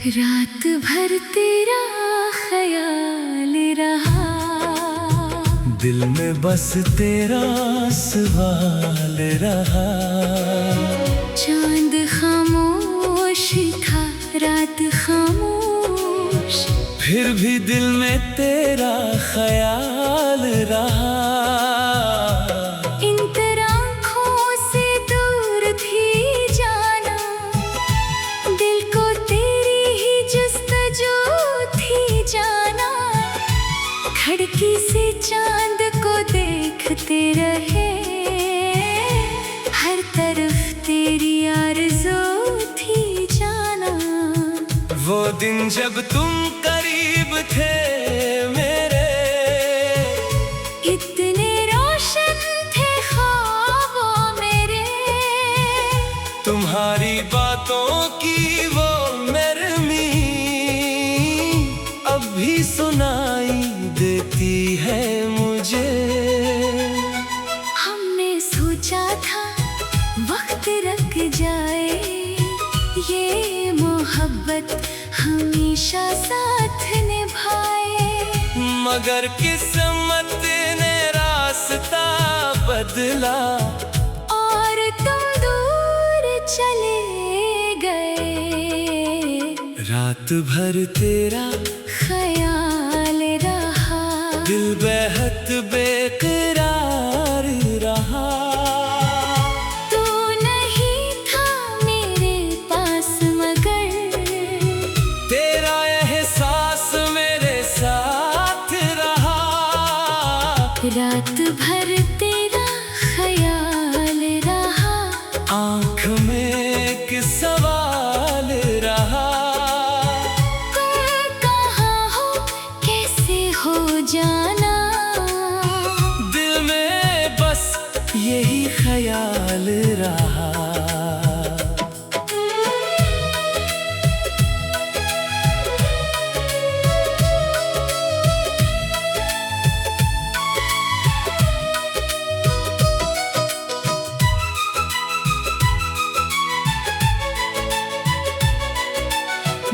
रात भर तेरा ख्याल रहा, दिल में बस तेरा सवाल रहा। चांद खामोश था, रात खामोश, फिर भी दिल में तेरा ख्याल रहा। इन तेरा आँखों से दूर थी जाना, दिल को तेरी ही जुस्तजू थी जाना। खिड़की से चांद को देखते रहे, हर तरफ तेरी आरज़ू थी जाना। वो दिन जब तुम करीब थे मेरे, इतने रोशन थे ख्वाबों मेरे। तुम्हारी बातों की वो नरमी अब भी सुनाई देती है मुझे। हमने सोचा था वक्त रुक जाए, ये मोहब्बत हमेशा साथ निभाए। मगर किस्मत ने रास्ता बदला और तुम दूर चले गए। रात भर तेरा ख्याल रहा, दिल बेहद बेकरार रहा। तू नहीं था मेरे पास मगर तेरा एहसास मेरे साथ रहा। रात भर तेरा ख्याल रहा, आँख में एक सवाल रहा। तुम कहाँ हो, कैसे हो जाना। दिल में बस यही ख्याल रहा।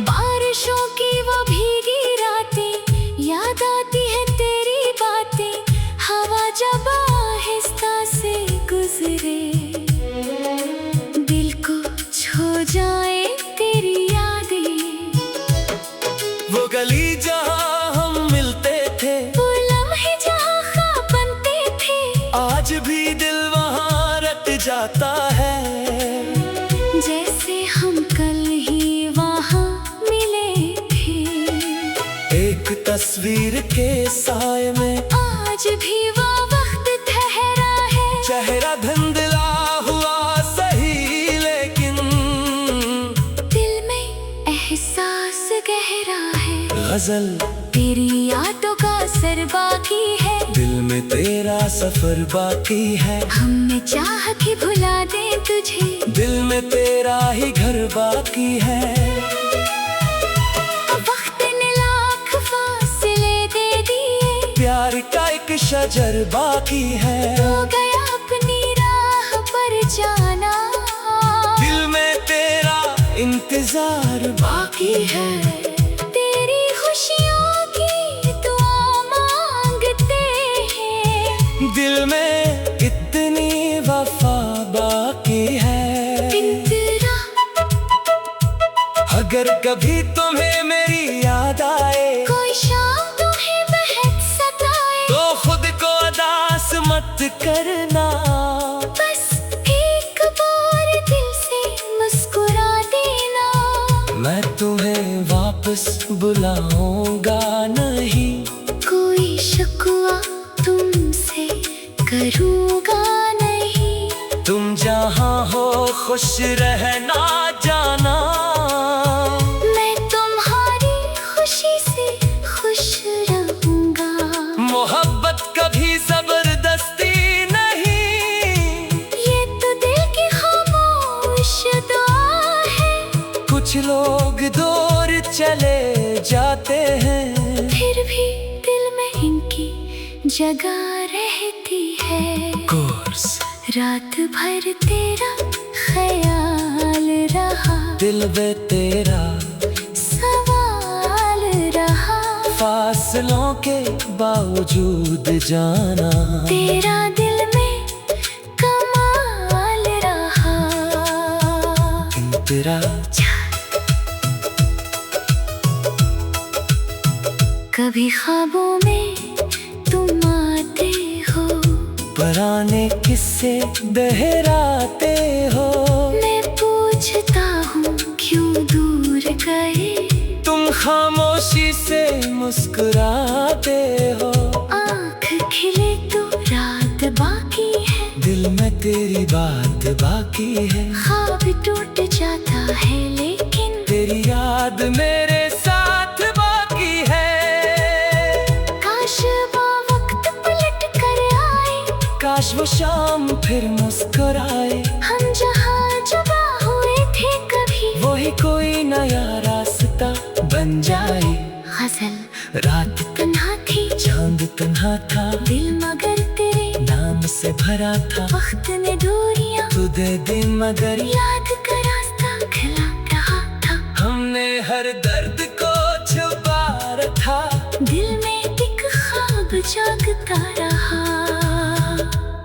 बारिशों की वो भीगी रातें, याद आती है तेरी बातें। हवा जब आहिस्ता से गुजरे, दिल को छू जाए तेरी यादें। वो गली जहाँ हम मिलते थे, वो लम्हे जहाँ ख्वाब बनते थे, आज भी दिल वहाँ रट जाता है। जैसे हम कल ही वहाँ मिले थे। एक तस्वीर के साए में आज भी वो वक्त ठहरा है। चेहरा धुंधला हुआ सही, लेकिन दिल में एहसास गहरा है। गजल तेरी यादों का असर बाकी है, दिल में तेरा सफर बाकी है। हमने चाह के भुला दे तुझे, दिल में तेरा ही घर बाकी है। अब वक्त ने लाख फासले दे दिए, प्यार का एक शजर बाकी है। हो गया अपनी राह पर जाना। दिल में तेरा इंतजार बाकी है। तेरी खुशियों की दुआ मांगते हैं, दिल में इतनी वफा बाकी है। इंतरा अगर कभी तुम्हें मेरी याद आए, कोई शाम तुम्हें बहुत सताए, तो खुद को उदास मत करना। बस एक बार दिल से मुस्कुरा देना। मैं तुम्हें वापस बुलाऊंगा नहीं, कोई शिकवा तुमसे करूँगा नहीं। तुम जहाँ हो खुश रहना जाना। मैं तुम्हारी खुशी से खुश रहूँगा। मोहब्बत कभी जबरदस्ती नहीं, ये तो दिल की खामोश दुआ है। कुछ लोग दूर चले जाते हैं, फिर भी दिल में इनकी जगह रहती है। कोर्स रात भर तेरा ख्याल रहा, दिल में तेरा सवाल रहा, फासलों के बावजूद जाना, तेरा दिल में कमाल रहा। तेरा कभी ख्वाबों में तुम आते हो, पुराने किस्से दोहराते हो, मैं पूछता हूँ क्यों दूर गए, तुम खामोशी से मुस्कुराते हो, आँख खिले तो रात बाकी है, दिल में तेरी बात बाकी है, ख्वाब टूट जाता है लेकिन तेरी याद मेरे साथ बाकी है। काश वो वक्त पलट कर आए, काश वो शाम फिर मुस्कुराए, हम जहाँ जुदा हुए थे कभी, वही कोई नया रास्ता बन जाए। गजल रात तन्हा थी, चांद तन्हा था, दिल मगर तेरे नाम से भरा था, वक्त ने दूरियां तू दे दिन मगर याद का रास्ता खिला रहा था, हमने हर दर्द को छुपा रखा, दिल में एक ख्वाब जागता रहा।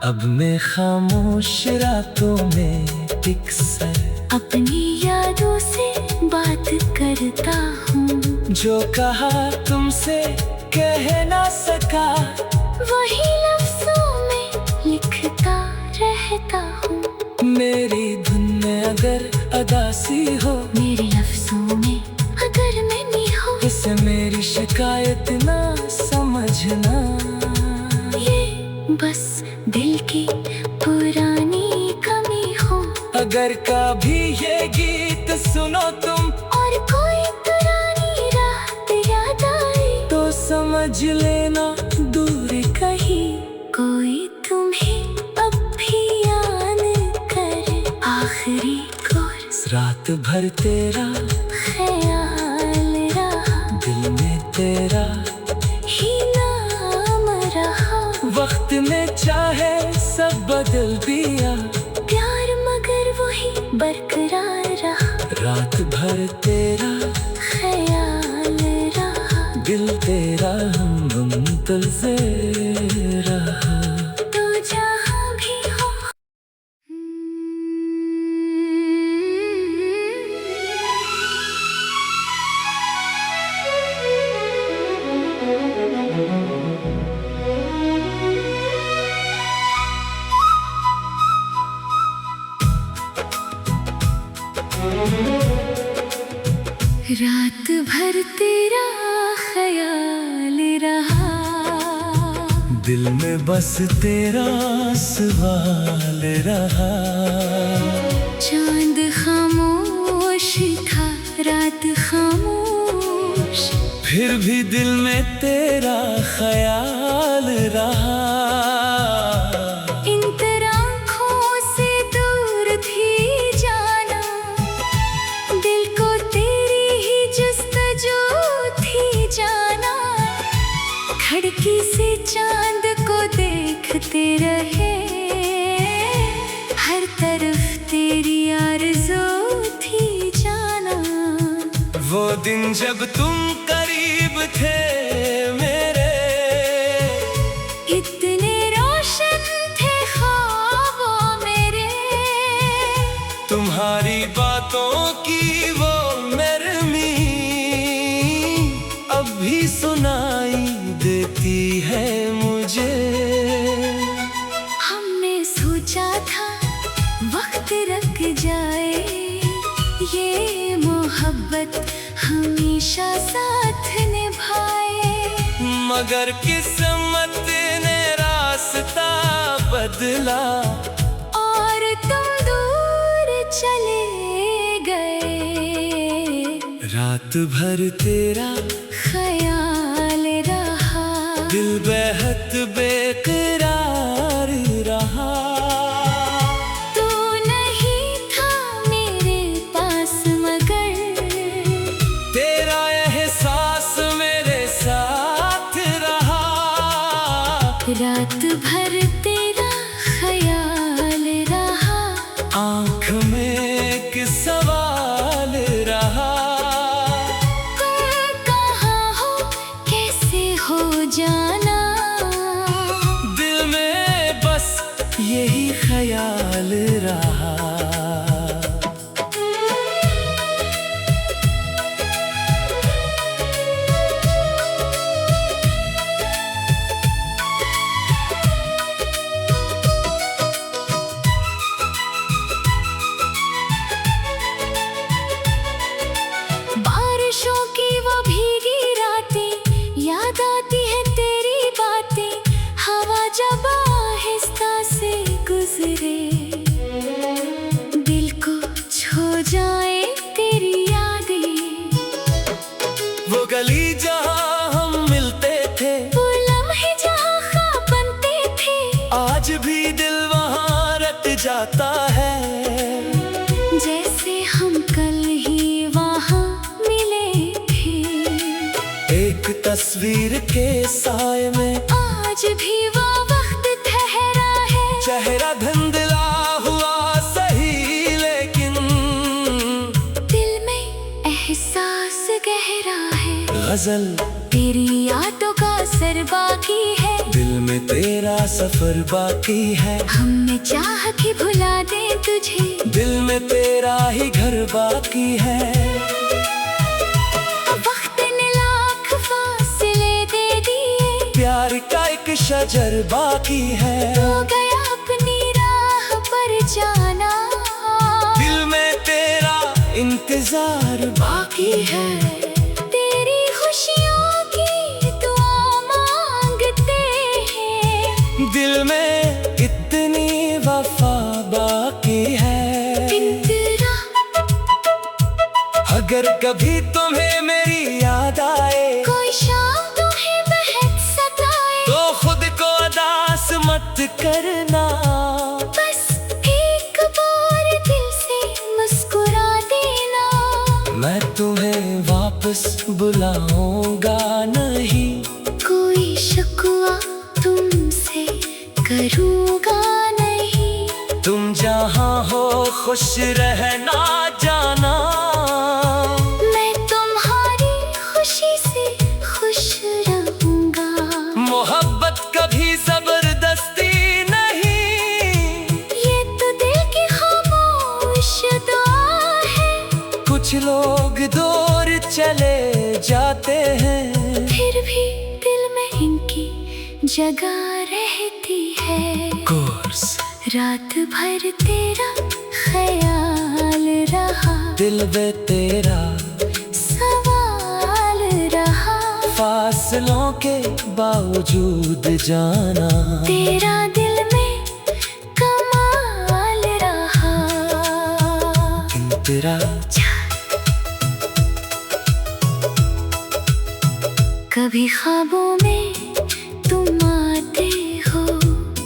अब मैं खामोश रातों में अक्सर अपनी यादों से बात करता हूँ, जो कहा तुमसे कह ना सका, वही लफ्जों में लिखता रहता हूँ, मेरी धुन में अगर अदासी हो, मेरे लफ्जों में अगर मैंने हो, इसे मेरी शिकायत ना समझना, ये बस दिल की पुरानी कमी हो, अगर कभी ये गीत सुनो तुम और कोई पुरानी रात याद आए, तो समझ लेना दूर कहीं कोई तुम्हें अब भी याद कर, आखिरी कोर्स रात भर तेरा ख्याल रहा, दिल में तेरा ही नाम रहा, वक्त में चाहे सब बदल दिया, प्यार मगर वही बरकरार रहा, रात भर तेरा ख्याल रहा, दिल तेरा मुंतज़िर रहा। तो जहाँ भी हो। रात भर तेरा ख्याल रहा, दिल में बस तेरा सवाल रहा, चांद खामोश था, रात खामोश, फिर भी दिल में तेरा ख्याल रहा, इन आँखों से दूर थी जाना, दिल को तेरी ही जुस्तजू थी जाना, खिड़की से चांद को देखते रहे, हर तरफ तेरी आरज़ू थी जाना, वो दिन जब तुम करीब थे मेरे, इतने रोशन थे ख्वाबों मेरे, तुम्हारी बातों की वो नरमी अब भी सुनाई देती है मुझे। हमने सोचा था वक्त रख जाए, ये मोहब्बत हमेशा साथ निभाए, मगर किस्मत ने रास्ता बदला, और तुम दूर चले गए, रात भर तेरा ख्याल रहा, दिल बेहद बेकरार रहा, तू नहीं था मेरे पास मगर तेरा एहसास मेरे साथ रहा, रात भर तेरा ख्याल रहा, आँख ख्याल रहा। बारिशों की वो भीगी रातें, याद आती है तेरी बातें, हवा जब आहिस्ता से गुजरे, दिल को छू जाए तेरी यादें। वो गली जहाँ हम मिलते थे, वो लम्हे जहाँ ख्वाब बनते थे, आज भी दिल वहाँ रट जाता है। जैसे हम कल ही वहाँ मिले थे। एक तस्वीर के साए में आज भी वो वक्त ठहरा है। चेहरा धुंधला हुआ सही, लेकिन दिल में एहसास गहरा है। गजल तेरी यादों का असर बाकी है। दिल में तेरा सफर बाकी है। हमने चाह के भुला दे तुझे, दिल में तेरा ही घर बाकी है। वक्त ने लाख फासले दे दिए, प्यार का एक शजर बाकी है। तो गया अपनी राह पर जाना, दिल में तेरा इंतजार बाकी है। तेरी खुशियों की दुआ मांगते हैं। दिल में इतनी वफा बाकी है। तेरा अगर कभी तुम्हें मेरी याद आए, कोई शाम तुम्हें बहक सताए, तो खुद को अदास मत करना। बस एक बार दिल से मुस्कुरा देना। मैं तुम्हें वापस बुलाऊंगा नहीं, कोई शिकवा तुमसे करूँगा नहीं। तुम जहाँ हो खुश रहना जाना। मैं तुम्हारी खुशी से खुश रहूँगा। मोहब्बत कभी जबरदस्ती नहीं, ये तो दिल की खामोश दुआ है। कुछ लोग दूर चले जाते हैं, फिर भी दिल में इनकी जगह रहती है। कोर्स रात भर तेरा ख्याल रहा, दिल में तेरा सवाल रहा। फासलों के बावजूद जाना, तेरा दिल में कमाल रहा। तेरा कभी ख्वाबों में तुम आते हो,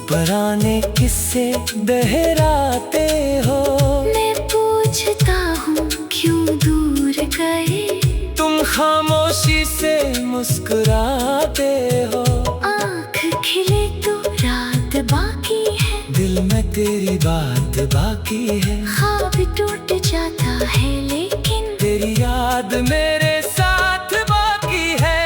पुराने किस्से दोहराते हो। मैं पूछता हूँ क्यों दूर गए, तुम खामोशी से मुस्कुराते हो। आँख खिले तो रात बाकी है। दिल में तेरी बात बाकी है। ख्वाब टूट जाता है लेकिन तेरी याद मेरे साथ बाकी है।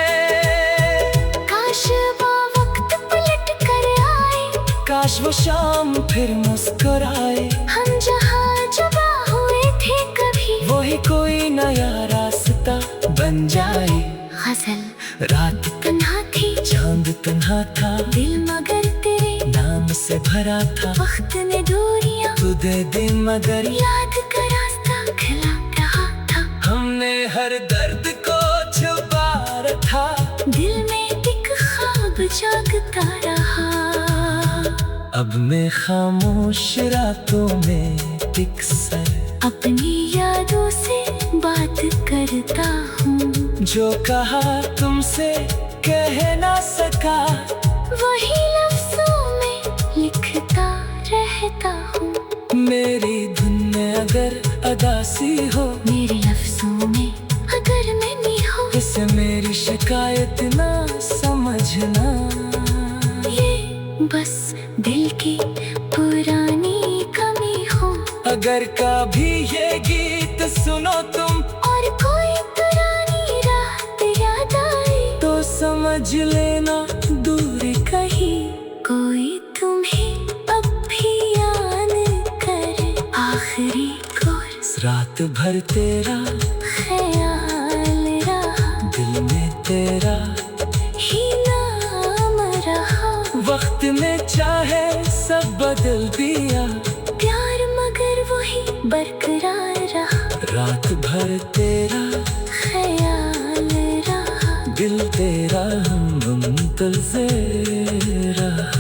काश वो वक्त पलट कर आए, काश वो शाम फिर मुस्कुराए। हम जहाँ जुदा हुए थे कभी, वही कोई नया रास्ता बन जाए। गजल रात तन्हा थी, चांद तन्हा था, दिल मगर तेरे नाम से भरा था। वक्त ने दूरियां तुझे दिन मगर याद का रास्ता खिला रहा था। हमने हर दर्द को छुपा रखा। दिल में एक ख्वाब जागता रहा। अब मैं खामोश रातों में अक्सर अपनी यादों से बात करता हूँ, जो कहा तुमसे कह ना सका, वही लफ्जों में लिखता रहता हूँ। मेरी धुन में अगर अदासी हो, मेरे लफ्जों में अगर मैंने हो, इसे मेरी शिकायत ना समझना। ये बस दिल की पुरानी कमी हो। अगर कभी ये गीत सुनो तुम, और कोई पुरानी रात याद आए, तो समझ लेना दूर कहीं कोई तुम्हें अब भी याद आखिरी कोर्स। रात भर तेरा ख्याल रहा, दिल में तेरा ही नाम रहा। वक्त में चाहे सब बदल दिया, प्यार मगर वही बरकरार रहा। रात भर तेरा ख्याल रहा, दिल तेरा हम मुंतज़िर रहा।